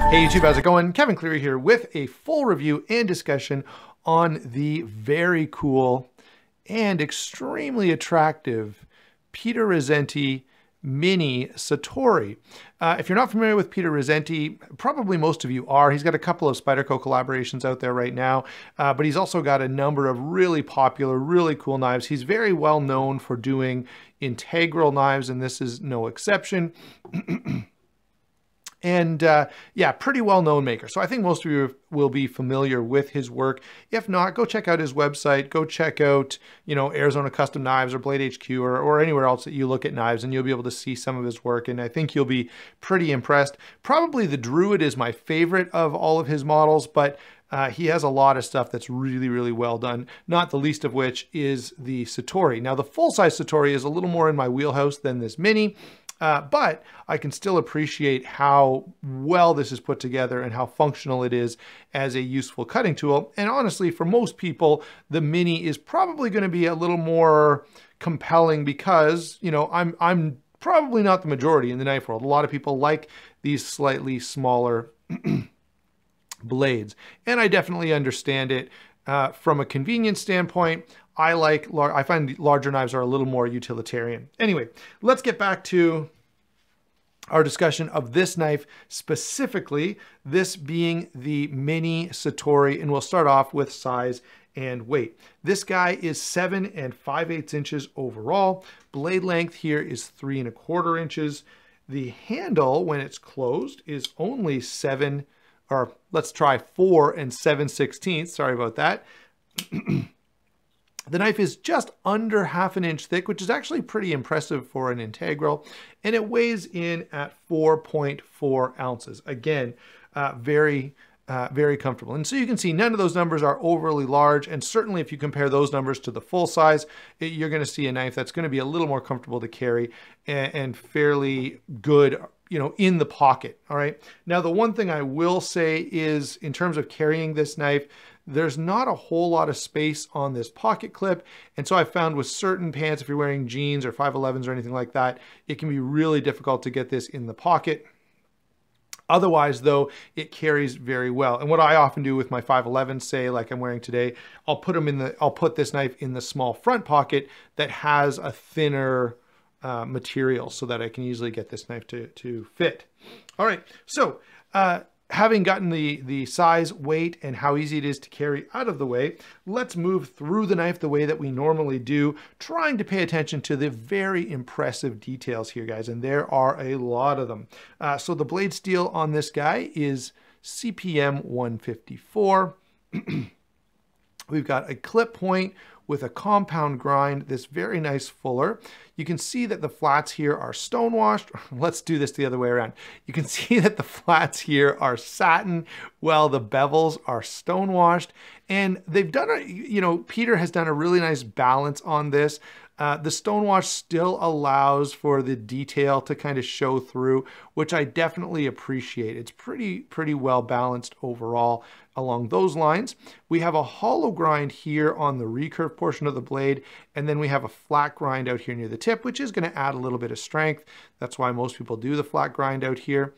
Hey YouTube, how's it going? Kevin Cleary here with a full review and discussion on the very cool and extremely attractive Peter Rassenti Mini Satori. If you're not familiar with Peter Rassenti, probably most of you are. He's got a couple of Spyderco collaborations out there right now, but he's also got a number of really popular, really cool knives. He's very well known for doing integral knives, and this is no exception. And yeah, pretty well-known maker. So I think most of you will be familiar with his work. If not, go check out his website. Go check out, Arizona Custom Knives or Blade HQ or anywhere else that you look at knives, and you'll be able to see some of his work. And I think you'll be pretty impressed. Probably the Druid is my favorite of all of his models, but he has a lot of stuff that's really, really well done, not the least of which is the Satori. Now, the full-size Satori is a little more in my wheelhouse than this Mini. But I can still appreciate how well this is put together and how functional it is as a useful cutting tool. And honestly, for most people, the Mini is probably going to be a little more compelling because, I'm probably not the majority in the knife world. A lot of people like these slightly smaller blades, and I definitely understand it. From a convenience standpoint, I find larger knives are a little more utilitarian. Anyway, let's get back to our discussion of this knife specifically, this being the Mini Satori, and we'll start off with size and weight. This guy is 7 5/8 inches overall. Blade length here is 3 1/4 inches. The handle, when it's closed, is only 4 7/16. Sorry about that. The knife is just under 1/2 inch thick, which is actually pretty impressive for an integral, and it weighs in at 4.4 ounces. Again, very comfortable. And so you can see none of those numbers are overly large, and certainly if you compare those numbers to the full size, you're going to see a knife that's going to be a little more comfortable to carry and fairly good, in the pocket. All right. Now, the one thing I will say is, in terms of carrying this knife, there's not a whole lot of space on this pocket clip. And so I found with certain pants, if you're wearing jeans or 511s or anything like that, it can be really difficult to get this in the pocket. Otherwise, though, it carries very well. And what I often do with my 511s, say like I'm wearing today, I'll put this knife in the small front pocket that has a thinner material so that I can easily get this knife to fit. All right, so having gotten the size, weight, and how easy it is to carry out of the way, let's move through the knife the way that we normally do, trying to pay attention to the very impressive details here, guys, and there are a lot of them. So the blade steel on this guy is CPM 154. We've got a clip point with a compound grind, this very nice fuller. You can see that the flats here are stonewashed. Let's do this the other way around. You can see that the flats here are satin, while the bevels are stonewashed. And they've done Peter has done a really nice balance on this. The stonewash still allows for the detail to kind of show through, which I definitely appreciate. It's pretty well balanced overall along those lines. We have a hollow grind here on the recurve portion of the blade, and then we have a flat grind out here near the tip, which is going to add a little bit of strength. That's why most people do the flat grind out here.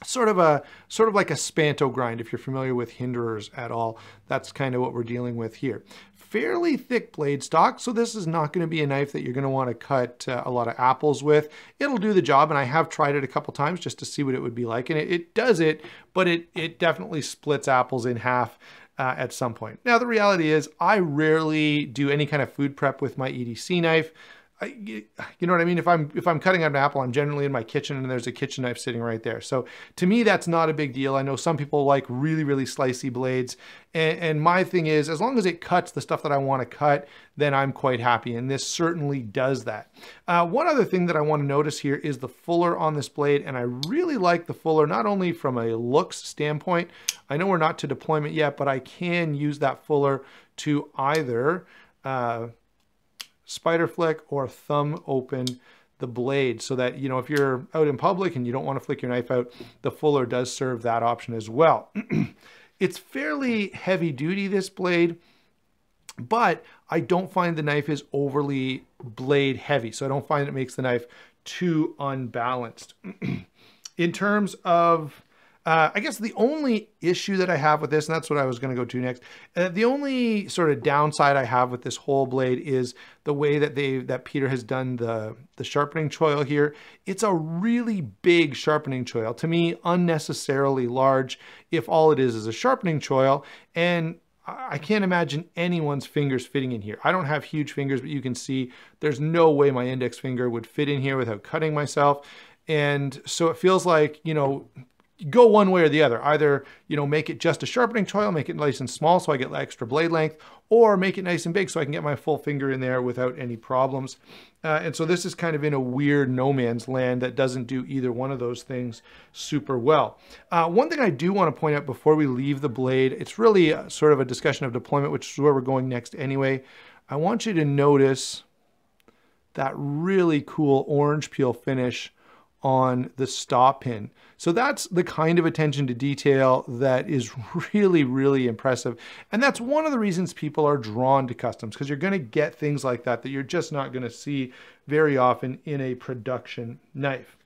Sort of like a Spanto grind, if you're familiar with hinderers at all. That's kind of what we're dealing with here. Fairly thick blade stock, so this is not going to be a knife that you're going to want to cut a lot of apples with. It'll do the job, and I have tried it a couple times just to see what it would be like, and it does it, but it definitely splits apples in half at some point. Now, the reality is I rarely do any kind of food prep with my EDC knife. You know what I mean? If I'm cutting out an apple, I'm generally in my kitchen and there's a kitchen knife sitting right there. So to me, that's not a big deal. I know some people like really, really slicey blades. And my thing is, as long as it cuts the stuff that I want to cut, then I'm quite happy. And this certainly does that. One other thing that I want to notice here is the fuller on this blade. And I really like the fuller, not only from a looks standpoint. I know we're not to deployment yet, but I can use that fuller to either spider flick or thumb open the blade, so that, if you're out in public and you don't want to flick your knife out, the fuller does serve that option as well. It's fairly heavy duty, this blade, but I don't find the knife is overly blade heavy. So I don't find it makes the knife too unbalanced. In terms of, I guess the only issue that I have with this, and that's what I was going to go to next, the only sort of downside I have with this whole blade is the way that Peter has done the sharpening choil here. It's a really big sharpening choil, to me unnecessarily large, if all it is a sharpening choil, and I can't imagine anyone's fingers fitting in here. I don't have huge fingers, but you can see there's no way my index finger would fit in here without cutting myself. And so it feels like, you know, go one way or the other. Either, you know, make it just a sharpening choil, make it nice and small so I get extra blade length, or make it nice and big so I can get my full finger in there without any problems. And so this is kind of in a weird no man's land that doesn't do either one of those things super well. One thing I do want to point out before we leave the blade, it's really sort of a discussion of deployment, which is where we're going next anyway. I want you to notice that really cool orange peel finish on the stop pin. So that's the kind of attention to detail that is really, really impressive. And that's one of the reasons people are drawn to customs, because you're going to get things like that that you're just not going to see very often in a production knife.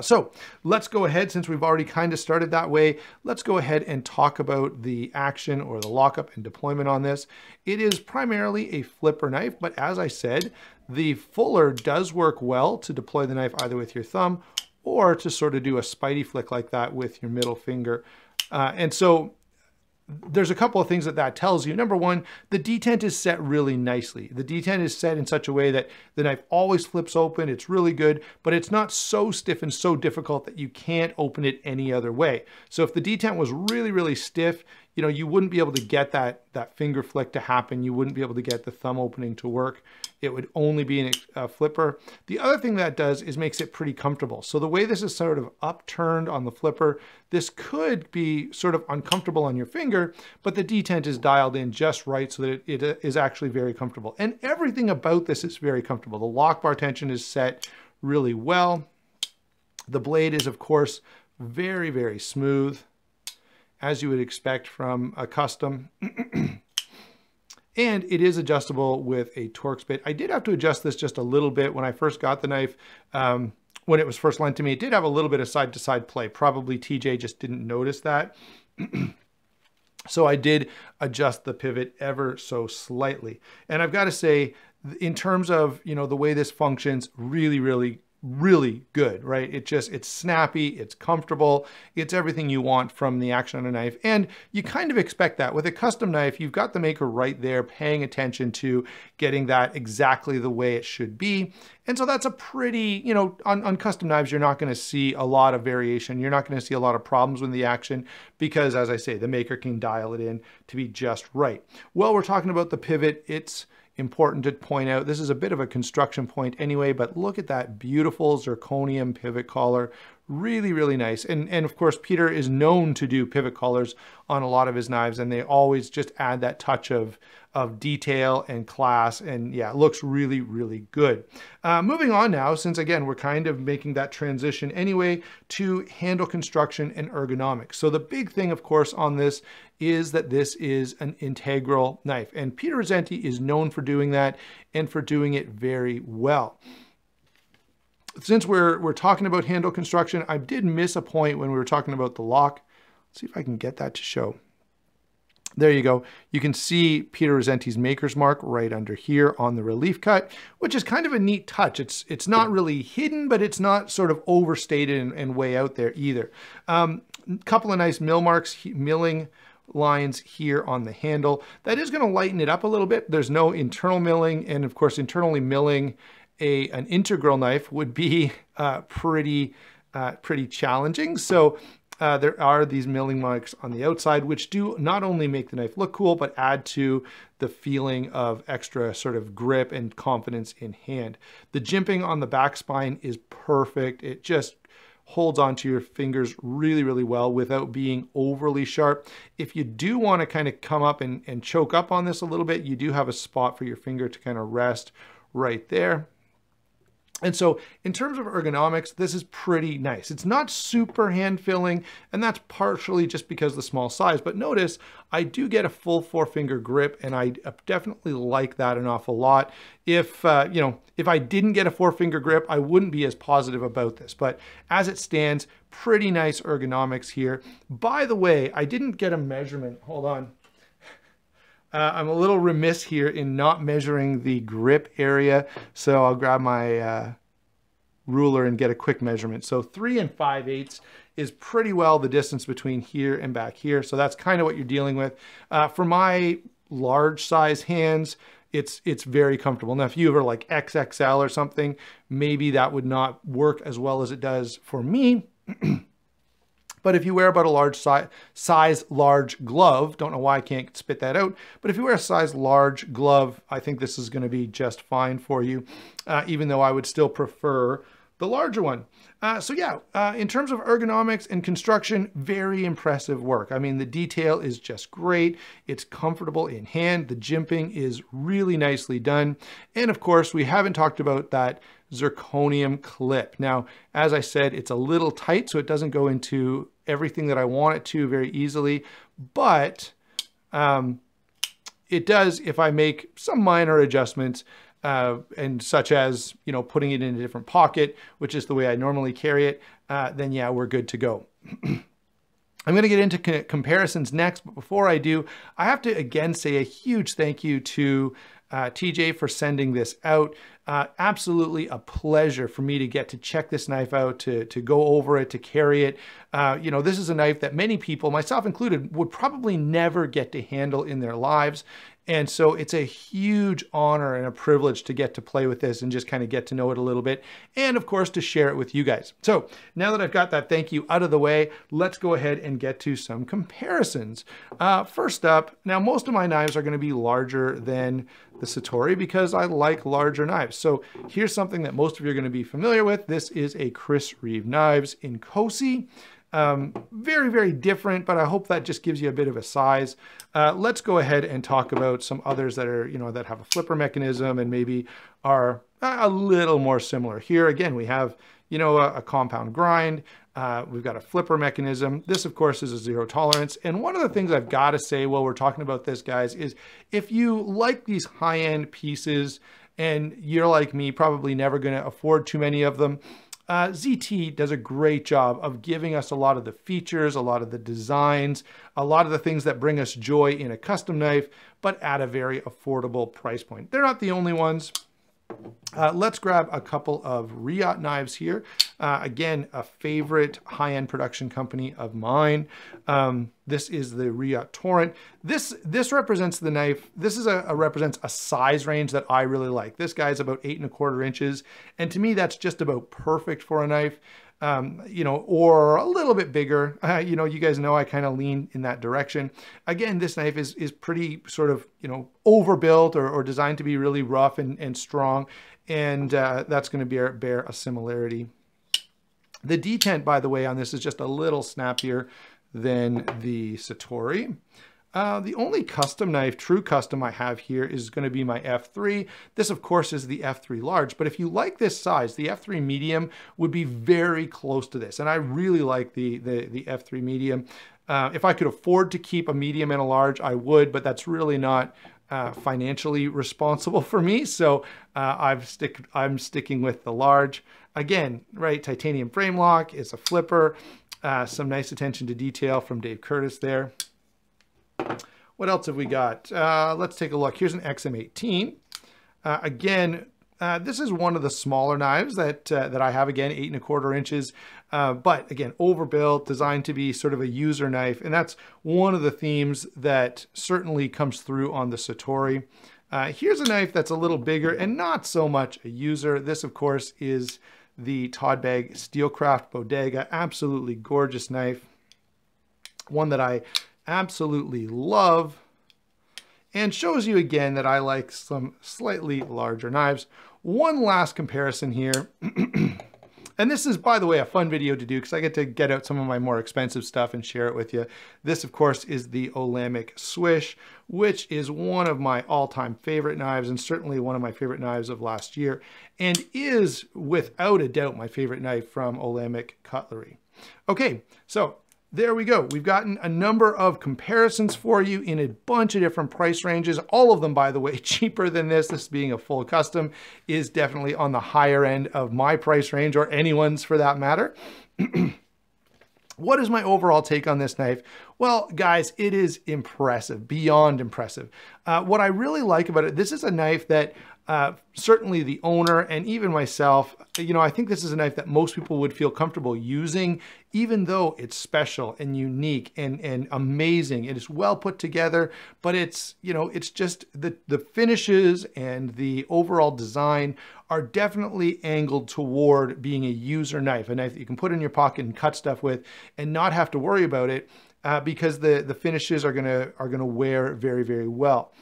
So let's go ahead, since we've already kind of started that way, let's go ahead and talk about the action or the lockup and deployment on this. It is primarily a flipper knife, but as I said, the fuller does work well to deploy the knife either with your thumb or to sort of do a spidey flick like that with your middle finger. And so there's a couple of things that tells you. Number one, the detent is set really nicely. The detent is set in such a way that the knife always flips open. It's really good, but it's not so stiff and so difficult that you can't open it any other way. So if the detent was really, really stiff, you know, you wouldn't be able to get that finger flick to happen. You wouldn't be able to get the thumb opening to work. It would only be in a flipper. The other thing that does is makes it pretty comfortable. So the way this is sort of upturned on the flipper, this could be sort of uncomfortable on your finger, but the detent is dialed in just right so that it is actually very comfortable. And everything about this is very comfortable. The lock bar tension is set really well. The blade is, of course, very, very smooth, as you would expect from a custom. And it is adjustable with a Torx bit. I did have to adjust this just a little bit when I first got the knife. When it was first lent to me, it did have a little bit of side-to-side play. Probably TJ just didn't notice that. So I did adjust the pivot ever so slightly. And I've got to say, in terms of, you know, the way this functions, really, really good, right? It's snappy, it's comfortable, it's everything you want from the action on a knife. And you kind of expect that. With a custom knife, you've got the maker right there paying attention to getting that exactly the way it should be. And so that's a pretty, you know, on custom knives, you're not going to see a lot of variation. You're not going to see a lot of problems with the action because, as I say, the maker can dial it in to be just right. Well, we're talking about the pivot. It's important to point out, this is a bit of a construction point anyway, but look at that beautiful zirconium pivot collar. Really, really nice. And of course, Peter is known to do pivot collars on a lot of his knives, and they always just add that touch of detail and class. And yeah, it looks really, really good. Moving on now, since again, we're kind of making that transition anyway, to handle construction and ergonomics. So the big thing, of course, on this is that this is an integral knife. And Peter Rassenti is known for doing that and for doing it very well. Since we're talking about handle construction, I did miss a point when we were talking about the lock. Let's see if I can get that to show. There you go. You can see Peter Rassenti's maker's mark right under here on the relief cut, which is kind of a neat touch. It's not really hidden, but it's not sort of overstated and way out there either. Couple of nice mill marks, milling lines here on the handle. That is going to lighten it up a little bit. There's no internal milling, and of course, internally milling an integral knife would be pretty challenging. So there are these milling marks on the outside, which do not only make the knife look cool, but add to the feeling of extra sort of grip and confidence in hand. The jimping on the back spine is perfect. It just holds onto your fingers really, really well without being overly sharp. If you do want to kind of come up and choke up on this a little bit, you do have a spot for your finger to kind of rest right there. And so in terms of ergonomics, this is pretty nice. It's not super hand filling, and that's partially just because of the small size, but notice I do get a full 4-finger grip, and I definitely like that an awful lot. If, if I didn't get a 4-finger grip, I wouldn't be as positive about this, but as it stands, pretty nice ergonomics here. By the way, I didn't get a measurement. Hold on. I'm a little remiss here in not measuring the grip area, so I'll grab my ruler and get a quick measurement. So 3 5/8 is pretty well the distance between here and back here, so that's kind of what you're dealing with. For my large size hands, it's very comfortable. Now, if you were like XXL or something, maybe that would not work as well as it does for me. But if you wear about a large size large glove, don't know why I can't spit that out, but if you wear a size large glove, I think this is going to be just fine for you, even though I would still prefer the larger one. So yeah, in terms of ergonomics and construction, very impressive work. I mean, the detail is just great. It's comfortable in hand. The jimping is really nicely done. And of course, we haven't talked about that zirconium clip. Now, as I said, it's a little tight, so it doesn't go into everything that I want it to very easily, but it does if I make some minor adjustments, and such as, putting it in a different pocket, which is the way I normally carry it, then yeah, we're good to go. I'm going to get into comparisons next, but before I do, I have to again say a huge thank you to TJ for sending this out. Absolutely a pleasure for me to get to check this knife out, to go over it, to carry it. This is a knife that many people, myself included, would probably never get to handle in their lives. And so it's a huge honor and a privilege to get to play with this and just kind of get to know it a little bit. And of course, to share it with you guys. So now that I've got that thank you out of the way, let's go ahead and get to some comparisons. First up, now most of my knives are going to be larger than the Satori because I like larger knives. So here's something that most of you are going to be familiar with. This is a Chris Reeve Knives in Cosi. Very, very different, but I hope that just gives you a bit of a size. Let's go ahead and talk about some others that are, that have a flipper mechanism and maybe are a little more similar. Here again, we have, a compound grind. We've got a flipper mechanism. This, of course, is a zero tolerance. And one of the things I've got to say while we're talking about this, guys, is if you like these high-end pieces and you're like me, probably never going to afford too many of them, ZT does a great job of giving us a lot of the features, a lot of the designs, a lot of the things that bring us joy in a custom knife, but at a very affordable price point. They're not the only ones. Let's grab a couple of Riot knives here. Again, a favorite high-end production company of mine. This is the Riot Torrent. This represents the knife. This is represents a size range that I really like. This guy's about 8 1/4 inches. And to me, that's just about perfect for a knife. Or a little bit bigger. You guys know I kind of lean in that direction. Again, this knife is pretty sort of, overbuilt or designed to be really rough and strong. And that's going to bear a similarity. The detent, by the way, on this is just a little snappier than the Satori. The only custom knife, true custom I have here is going to be my F3. This, of course, is the F3 large, but if you like this size, the F3 medium would be very close to this. And I really like the F3 medium. If I could afford to keep a medium and a large, I would, but that's really not financially responsible for me. So I'm sticking with the large. Again, right, titanium frame lock, it's a flipper, some nice attention to detail from Dave Curtis there. What else have we got? Let's take a look. Here's an XM18. Again, this is one of the smaller knives that I have, again, 8 1/4 inches. But again, overbuilt, designed to be sort of a user knife. And that's one of the themes that certainly comes through on the Satori. Here's a knife that's a little bigger and not so much a user. This, of course, is the Todd Bag Steelcraft Bodega. Absolutely gorgeous knife. One that I absolutely love, and shows you again that I like some slightly larger knives. One last comparison here. And this is, by the way, a fun video to do because I get to get out some of my more expensive stuff and share it with you. This, of course, is the Olamic Swish, which is one of my all-time favorite knives and certainly one of my favorite knives of last year, and is, without a doubt, my favorite knife from Olamic Cutlery. Okay, so there we go. We've gotten a number of comparisons for you in a bunch of different price ranges. All of them, by the way, cheaper than this. This being a full custom is definitely on the higher end of my price range, or anyone's for that matter. What is my overall take on this knife? Well, guys, it is impressive, beyond impressive. What I really like about it, this is a knife that certainly the owner and even myself, you know, I think this is a knife that most people would feel comfortable using, even though it's special and unique and amazing. It is well put together, but it's, you know, it's just the finishes and the overall design are definitely angled toward being a user knife, a knife that you can put in your pocket and cut stuff with and not have to worry about it because the finishes are gonna wear very, very well.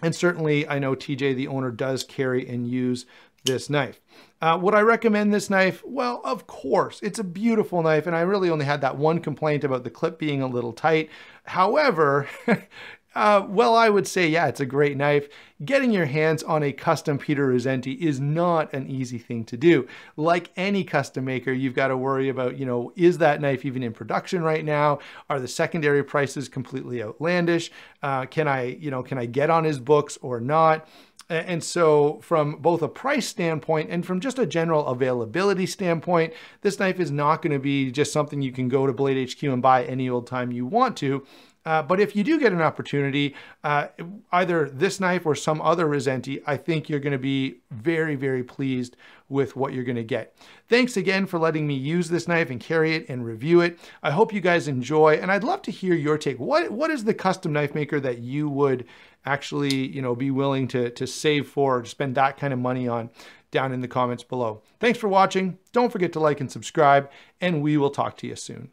And certainly I know TJ, the owner, does carry and use this knife. Would I recommend this knife? Well, of course, it's a beautiful knife, and I really only had that one complaint about the clip being a little tight. However, well, I would say, yeah, it's a great knife. Getting your hands on a custom Peter Rassenti is not an easy thing to do. Like any custom maker, you've got to worry about, you know, is that knife even in production right now? Are the secondary prices completely outlandish? Can I get on his books or not? And so from both a price standpoint and from just a general availability standpoint, this knife is not going to be just something you can go to Blade HQ and buy any old time you want to. But if you do get an opportunity, either this knife or some other Rassenti, I think you're going to be very, very pleased with what you're going to get. Thanks again for letting me use this knife and carry it and review it. I hope you guys enjoy, and I'd love to hear your take. What is the custom knife maker that you would actually, you know, be willing to save for or spend that kind of money on down in the comments below? Thanks for watching. Don't forget to like and subscribe, and we will talk to you soon.